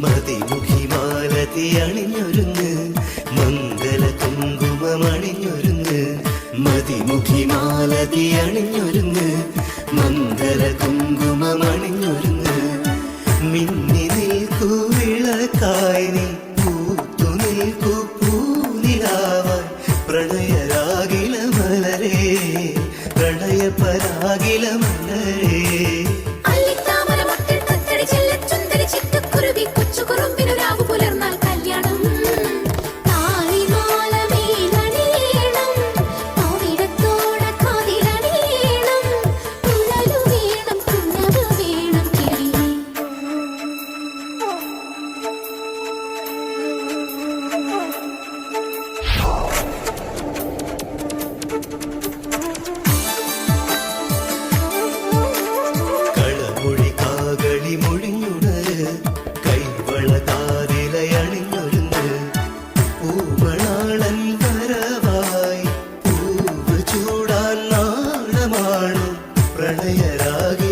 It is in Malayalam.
മതിമുഖി മാലതി അണിഞ്ഞൊരുങ്ങ് മംഗല കുങ്കുമണിഞ്ഞൊരുങ്ങ് മതിമുഖി മാലതി അണിഞ്ഞൊരുങ്ങ് മംഗല കുങ്കുമണിഞ്ഞൊരുങ്ങ് മിന്നി നിൽക്കൂ വിളക്കായി നീ പൂത്തു നിൽക്കൂ പൂനിലാവാൻ പ്രണയരാഗില മലരേ പ്രണയ പരാഗില മലരേ പ്രണയരാഗി